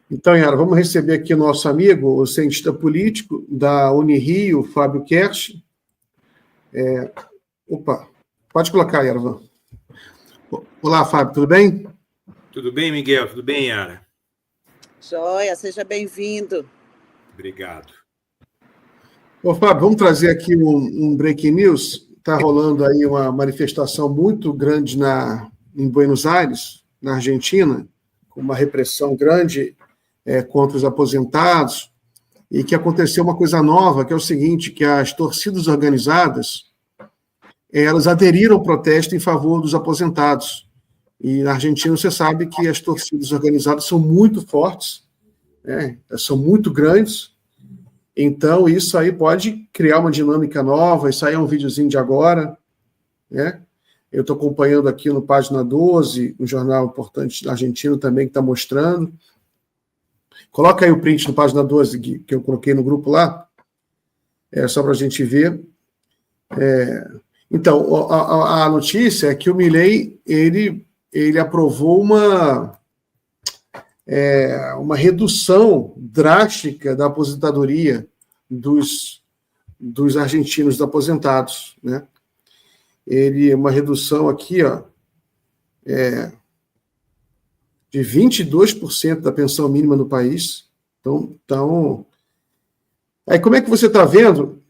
Então, Yara, vamos receber aqui o nosso amigo, o cientista político da Unirio, Fábio Kersh. Opa, pode colocar, Yara. Olá, Fábio, tudo bem? Tudo bem, Miguel? Tudo bem, Yara? Joia, seja bem-vindo. Obrigado. Ô, Fábio, vamos trazer aqui um breaking news. Está rolando aí uma manifestação muito grande em Buenos Aires, na Argentina, com uma repressão grande contra os aposentados, e que aconteceu uma coisa nova, que é o seguinte, que as torcidas organizadas, elas aderiram ao protesto em favor dos aposentados. E na Argentina você sabe que as torcidas organizadas são muito fortes, né? São muito grandes, então isso aí pode criar uma dinâmica nova. Isso aí é um videozinho de agora, né? Eu estou acompanhando aqui no Página 12, um jornal importante argentino também que está mostrando. Coloca aí o print no Página 12 que eu coloquei no grupo lá, só para a gente ver. Então, a notícia é que o Milei, ele aprovou uma redução drástica da aposentadoria dos argentinos aposentados, né? Uma redução aqui, ó, de 22% da pensão mínima no país. Então, aí como é que você está vendo,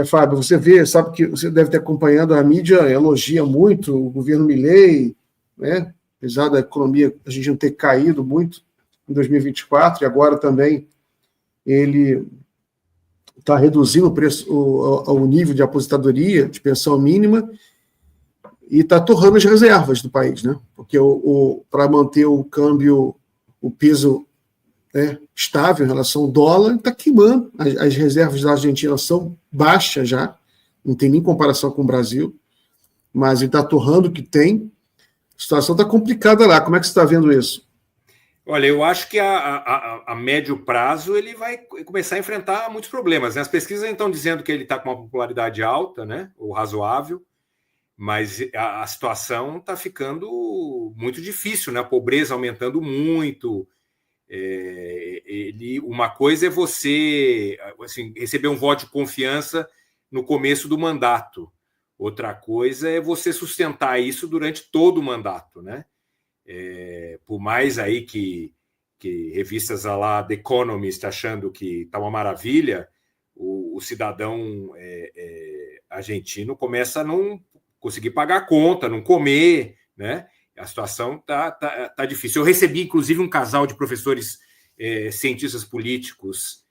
Fábio? Sabe que você deve ter acompanhado, a mídia elogia muito o governo Milei, né? Apesar da economia a gente não ter caído muito em 2024, e agora também ele está reduzindo o preço, o nível de aposentadoria, de pensão mínima, e está torrando as reservas do país, né? Porque para manter o câmbio, o peso, né, estável em relação ao dólar, está queimando. As reservas da Argentina são baixas já, não tem nem comparação com o Brasil, mas ele está torrando o que tem. A situação está complicada lá. Como é que você está vendo isso? Olha, eu acho que a médio prazo ele vai começar a enfrentar muitos problemas, né? As pesquisas estão dizendo que ele está com uma popularidade alta, né, ou razoável, mas a situação está ficando muito difícil, né? A pobreza aumentando muito. Uma coisa é você, assim, receber um voto de confiança no começo do mandato. Outra coisa é você sustentar isso durante todo o mandato, né? Por mais aí que revistas lá The Economist achando que está uma maravilha, o cidadão argentino começa a não conseguir pagar a conta, não comer, né? A situação tá difícil. Eu recebi, inclusive, um casal de professores cientistas políticos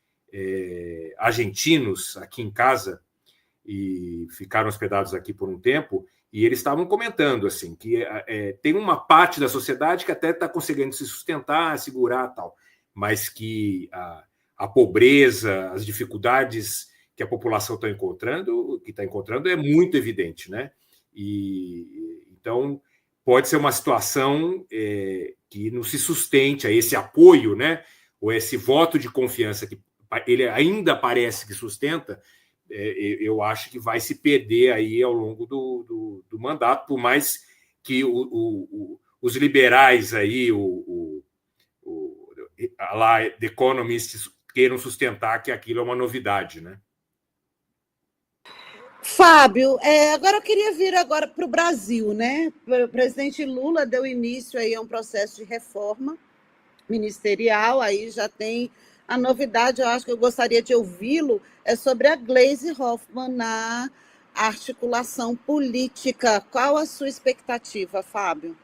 argentinos aqui em casa, e ficaram hospedados aqui por um tempo, e eles estavam comentando assim que tem uma parte da sociedade que até está conseguindo se sustentar, segurar tal, mas que a pobreza, as dificuldades que a população está encontrando é muito evidente, né? E então pode ser uma situação que não se sustente a esse apoio, né? Ou esse voto de confiança que ele ainda parece que sustenta. Eu acho que vai se perder aí ao longo do mandato, por mais que os liberais aí, lá The Economist, queiram sustentar que aquilo é uma novidade, né? Fábio, agora eu queria vir agora para o Brasil, né? O presidente Lula deu início aí a um processo de reforma ministerial, aí já tem a novidade, eu acho que eu gostaria de ouvi-lo, é sobre a Gleisi Hoffmann na articulação política. Qual a sua expectativa, Fábio?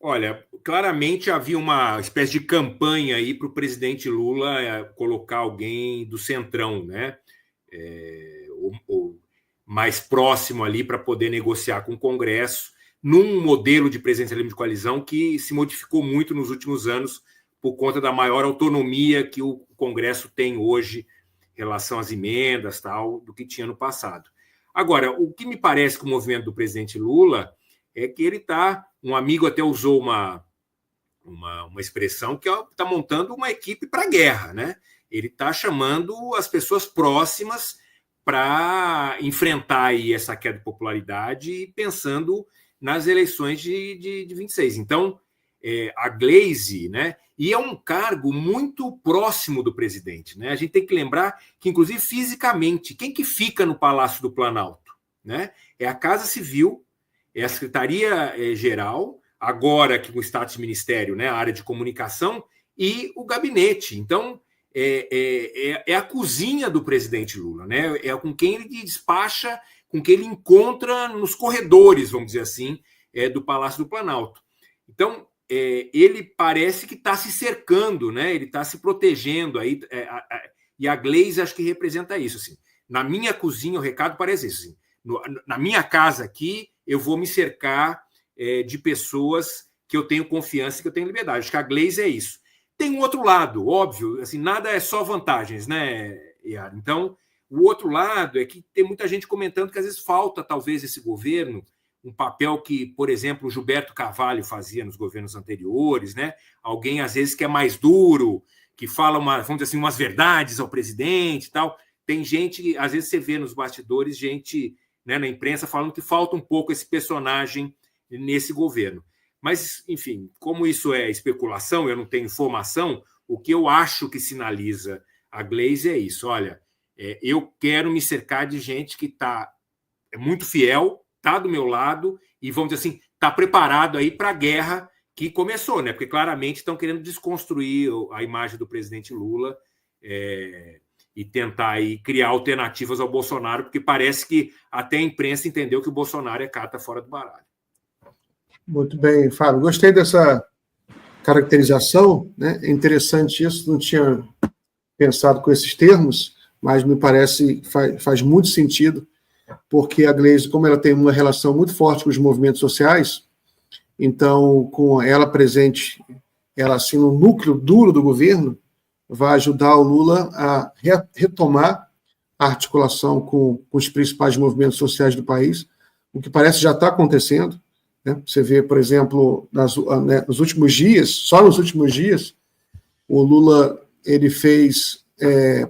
Olha, claramente havia uma espécie de campanha aí para o presidente Lula colocar alguém do centrão, né? Ou mais próximo ali para poder negociar com o Congresso, num modelo de presidencialismo de coalizão que se modificou muito nos últimos anos por conta da maior autonomia que o Congresso tem hoje em relação às emendas, tal, do que tinha no passado. Agora, o que me parece com o movimento do presidente Lula é que ele está... Um amigo até usou uma expressão que está montando uma equipe para a guerra, né? Ele está chamando as pessoas próximas para enfrentar aí essa queda de popularidade e pensando nas eleições de 26. Então, a Gleisi, né? E é um cargo muito próximo do presidente, né? A gente tem que lembrar que, inclusive, fisicamente, quem que fica no Palácio do Planalto, né? É a Casa Civil, é a Secretaria-Geral, agora que com o status de ministério, né? A área de comunicação e o gabinete. Então, é a cozinha do presidente Lula, né? É com quem ele despacha, com quem ele encontra nos corredores, vamos dizer assim, do Palácio do Planalto. Então, ele parece que está se cercando, né? Ele está se protegendo aí, e a Gleisi acho que representa isso. Assim. Na minha cozinha, o recado parece isso. Assim. Na minha casa aqui, eu vou me cercar de pessoas que eu tenho confiança e que eu tenho liberdade. Acho que a Gleisi é isso. Tem um outro lado, óbvio, assim, nada é só vantagens, né, Yara? Então, o outro lado é que tem muita gente comentando que às vezes falta, talvez, esse governo, um papel que, por exemplo, o Gilberto Carvalho fazia nos governos anteriores, né? Alguém, às vezes, que é mais duro, que fala, vamos dizer assim, umas verdades ao presidente e tal. Tem gente, às vezes você vê nos bastidores, gente, né, na imprensa falando que falta um pouco esse personagem nesse governo. Mas, enfim, como isso é especulação, eu não tenho informação, o que eu acho que sinaliza a Gleisi é isso. Olha, eu quero me cercar de gente que está muito fiel, está do meu lado e, vamos dizer assim, está preparado aí para a guerra que começou, né? Porque claramente estão querendo desconstruir a imagem do presidente Lula e tentar aí criar alternativas ao Bolsonaro, porque parece que até a imprensa entendeu que o Bolsonaro é carta fora do baralho. Muito bem, Fábio. Gostei dessa caracterização, né? É interessante isso, não tinha pensado com esses termos, mas me parece faz muito sentido, porque a Gleisi, como ela tem uma relação muito forte com os movimentos sociais, então, com ela presente, ela assim no núcleo duro do governo, vai ajudar o Lula a retomar a articulação com os principais movimentos sociais do país, o que parece já está acontecendo. Né? Você vê, por exemplo, nos últimos dias, só nos últimos dias, o Lula ele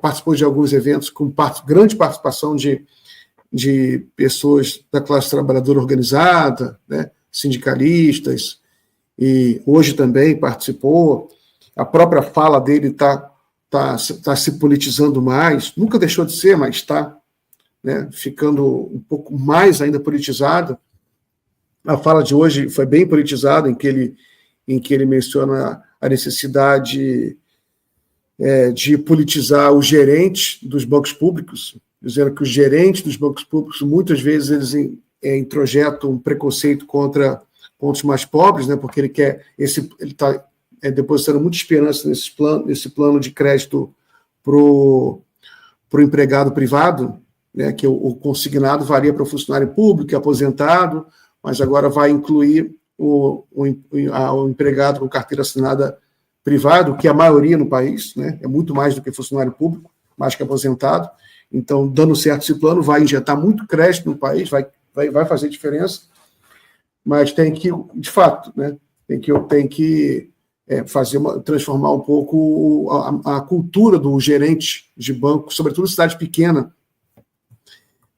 participou de alguns eventos com grande participação de pessoas da classe trabalhadora organizada, né? Sindicalistas, e hoje também participou. A própria fala dele está se politizando mais, nunca deixou de ser, mas está, né, ficando um pouco mais ainda politizada. A fala de hoje foi bem politizada, em que ele menciona a necessidade de politizar os gerentes dos bancos públicos, dizendo que os gerentes dos bancos públicos, muitas vezes, eles introjetam um preconceito contra os mais pobres, né, porque ele está depositando muita esperança nesse plano de crédito para o empregado privado, né, que o consignado varia para o funcionário público, aposentado, mas agora vai incluir o empregado com carteira assinada privado, que é a maioria no país, né, é muito mais do que funcionário público, mais que aposentado. Então, dando certo esse plano, vai injetar muito crédito no país, vai fazer diferença, mas tem que, de fato, né, tem que transformar um pouco a cultura do gerente de banco, sobretudo em cidade pequena,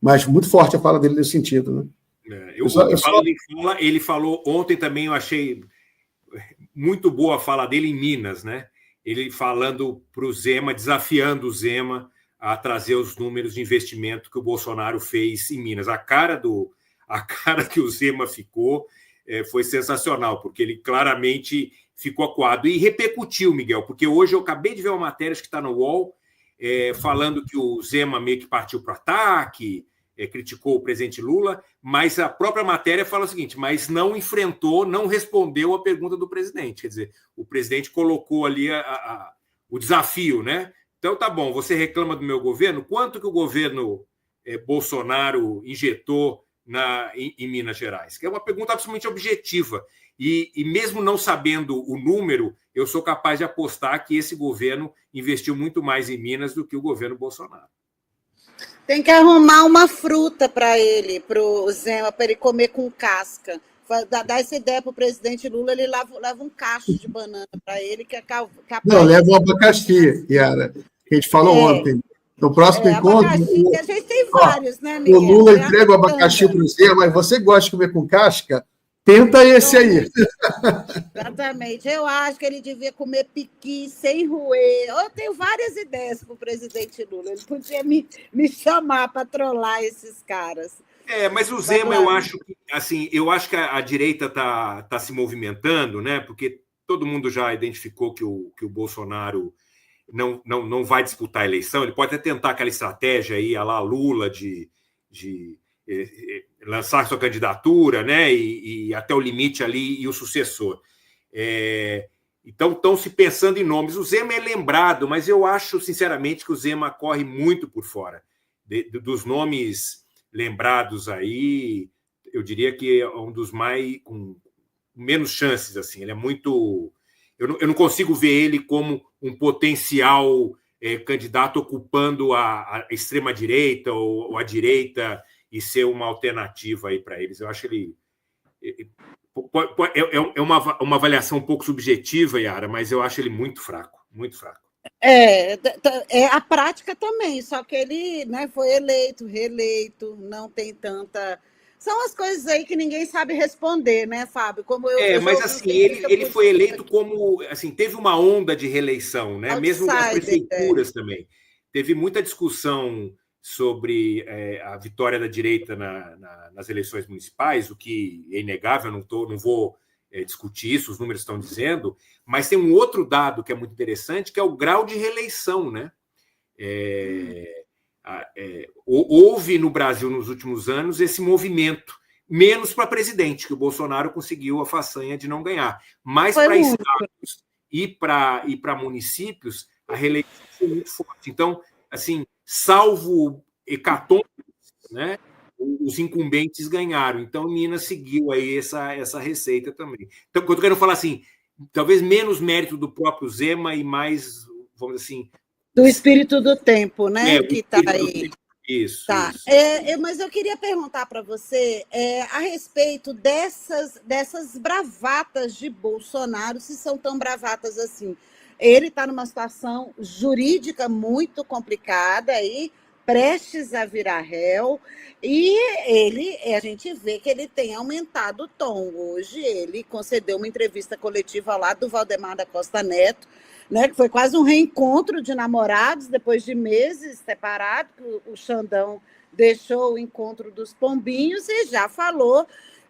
mas muito forte a fala dele nesse sentido. Né? Ele falou ontem também, eu achei muito boa a fala dele em Minas, né? Ele falando para o Zema, desafiando o Zema a trazer os números de investimento que o Bolsonaro fez em Minas. A cara que o Zema ficou foi sensacional, porque ele claramente ficou acuado. E repercutiu, Miguel, porque hoje eu acabei de ver uma matéria que está no UOL, falando que o Zema meio que partiu para o ataque, criticou o presidente Lula, mas a própria matéria fala o seguinte, mas não enfrentou, não respondeu a pergunta do presidente. Quer dizer, o presidente colocou ali o desafio, né? Então, tá bom, você reclama do meu governo? Quanto que o governo Bolsonaro injetou em Minas Gerais? Que é uma pergunta absolutamente objetiva. E mesmo não sabendo o número, eu sou capaz de apostar que esse governo investiu muito mais em Minas do que o governo Bolsonaro. Tem que arrumar uma fruta para ele, para o Zema, para ele comer com casca. Dar essa ideia para o presidente Lula, ele leva um cacho de banana para ele, que é capaz... Não, leva um abacaxi, Yara, que a gente falou ontem. No próximo encontro... A gente tem vários, né, Miguel? O Lula entrega o abacaxi para o Zema, mas você gosta de comer com casca? Tenta esse aí. Exatamente. Eu acho que ele devia comer piqui sem roer. Eu tenho várias ideias para o presidente Lula. Ele podia me chamar para trollar esses caras. Mas o Zema, eu acho que a direita está se movimentando, né? Porque todo mundo já identificou que o Bolsonaro não vai disputar a eleição. Ele pode até tentar aquela estratégia aí, a lá Lula, de lançar sua candidatura, né? E até o limite ali, e o sucessor. Então, estão se pensando em nomes. O Zema é lembrado, mas eu acho, sinceramente, que o Zema corre muito por fora dos nomes lembrados aí. Eu diria que é um dos mais com menos chances, assim. Ele é muito... Eu não consigo ver ele como um potencial candidato ocupando a extrema-direita ou a direita e ser uma alternativa aí para eles. Eu acho ele... É uma avaliação um pouco subjetiva, Yara, mas eu acho ele muito fraco, muito fraco. É a prática também, só que ele, né, foi eleito, reeleito, não tem tanta... São as coisas aí que ninguém sabe responder, né, Fábio? Como mas assim, ele foi eleito como... Assim, teve uma onda de reeleição, né? Mesmo nas prefeituras também. Teve muita discussão sobre a vitória da direita nas eleições municipais, o que é inegável, não vou discutir isso, os números estão dizendo, mas tem um outro dado que é muito interessante, que é o grau de reeleição, né? Houve no Brasil, nos últimos anos, esse movimento, menos para presidente, que o Bolsonaro conseguiu a façanha de não ganhar, mas para estados e para municípios, a reeleição foi muito forte. Então, assim, salvo hecatombe, né, os incumbentes ganharam. Então, Minas seguiu aí essa receita também. Então, o que eu quero falar assim, talvez menos mérito do próprio Zema e mais, vamos dizer assim... Do espírito do tempo, né? Que está aí. Isso. Tá. Mas eu queria perguntar para você a respeito dessas bravatas de Bolsonaro, se são tão bravatas assim. Ele está numa situação jurídica muito complicada aí, prestes a virar réu, e a gente vê que ele tem aumentado o tom. Hoje ele concedeu uma entrevista coletiva lá do Valdemar da Costa Neto, né, que foi quase um reencontro de namorados, depois de meses separados, o Xandão deixou o encontro dos pombinhos e já falou,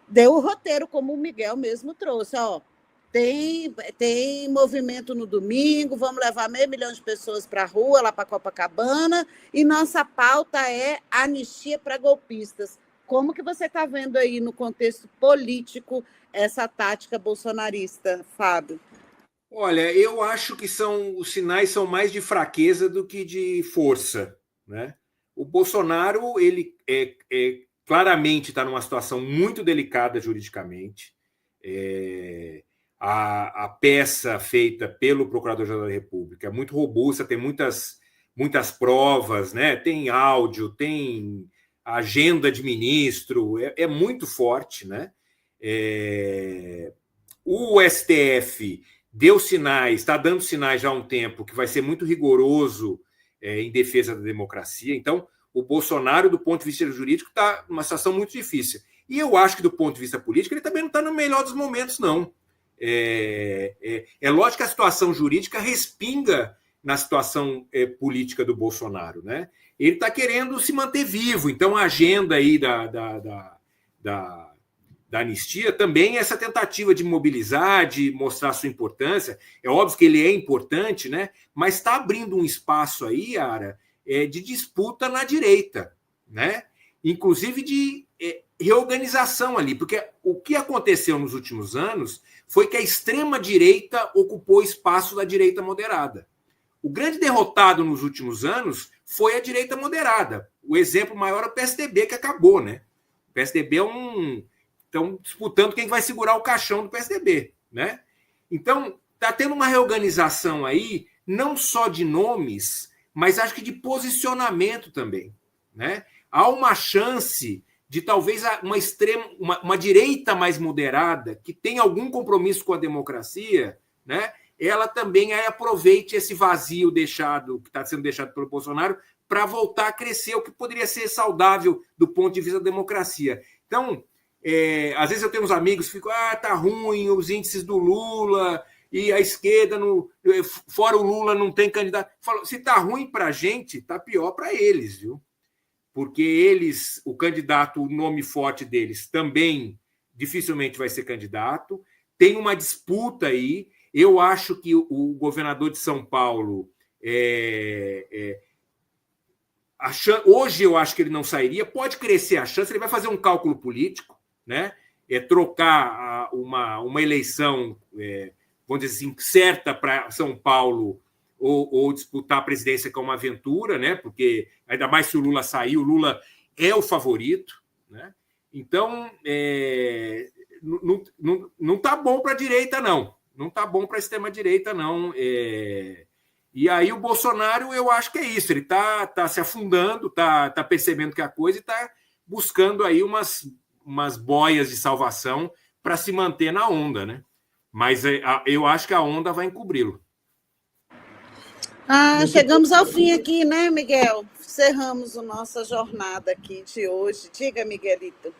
deu o roteiro, como o Miguel mesmo trouxe, tem movimento no domingo, vamos levar 500 mil de pessoas para a rua, lá para Copacabana, e nossa pauta é anistia para golpistas. Como que você está vendo aí no contexto político essa tática bolsonarista, Fábio? Olha, eu acho que os sinais são mais de fraqueza do que de força, né? O Bolsonaro, ele claramente está numa situação muito delicada juridicamente. A peça feita pelo Procurador-Geral da República é muito robusta, tem muitas provas, né? Tem áudio, tem agenda de ministro, é muito forte, né? O STF deu sinais, está dando sinais já há um tempo que vai ser muito rigoroso em defesa da democracia. Então, o Bolsonaro, do ponto de vista jurídico, está numa situação muito difícil. E eu acho que, do ponto de vista político, ele também não está no melhor dos momentos, não. É lógico que a situação jurídica respinga na situação política do Bolsonaro, né? Ele está querendo se manter vivo, então a agenda aí da anistia também é essa tentativa de mobilizar, de mostrar sua importância. É óbvio que ele é importante, né? Mas está abrindo um espaço aí, Yara, de disputa na direita, né? Inclusive de reorganização ali, porque o que aconteceu nos últimos anos foi que a extrema-direita ocupou o espaço da direita moderada. O grande derrotado nos últimos anos foi a direita moderada. O exemplo maior é o PSDB, que acabou, né? O PSDB estão disputando quem vai segurar o caixão do PSDB, né? Então, está tendo uma reorganização aí, não só de nomes, mas acho que de posicionamento também, né? Há uma chance de talvez uma direita mais moderada, que tem algum compromisso com a democracia, né? Ela também aí aproveite esse vazio que está sendo deixado pelo Bolsonaro para voltar a crescer, o que poderia ser saudável do ponto de vista da democracia. Então, às vezes eu tenho uns amigos que ficam, tá ruim os índices do Lula, e a esquerda, fora o Lula, não tem candidato. Falo, se tá ruim para a gente, tá pior para eles, viu? Porque eles, o candidato, o nome forte deles também dificilmente vai ser candidato. Tem uma disputa aí. Eu acho que o governador de São Paulo hoje eu acho que ele não sairia, pode crescer a chance, ele vai fazer um cálculo político, né? Trocar uma eleição, vamos dizer assim, certa para São Paulo ou disputar a presidência com uma aventura, né? Porque ainda mais se o Lula sair, o Lula é o favorito, né? Então, não está bom para a direita, não. Não está bom para a extrema-direita, não. E aí o Bolsonaro, eu acho que é isso, ele está se afundando, está percebendo que é a coisa e está buscando aí umas boias de salvação para se manter na onda, né? Mas eu acho que a onda vai encobri-lo. Chegamos ao fim aqui, né, Miguel? Encerramos a nossa jornada aqui de hoje. Diga, Miguelito.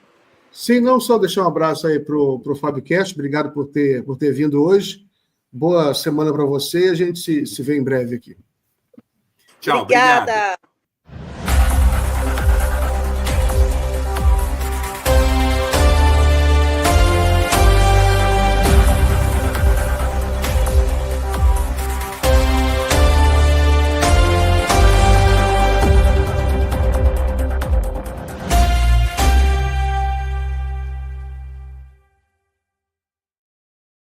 Sim, não só deixar um abraço aí para o Fábio Cast, obrigado por ter vindo hoje. Boa semana para você, a gente se vê em breve aqui. Tchau, obrigada. Obrigado.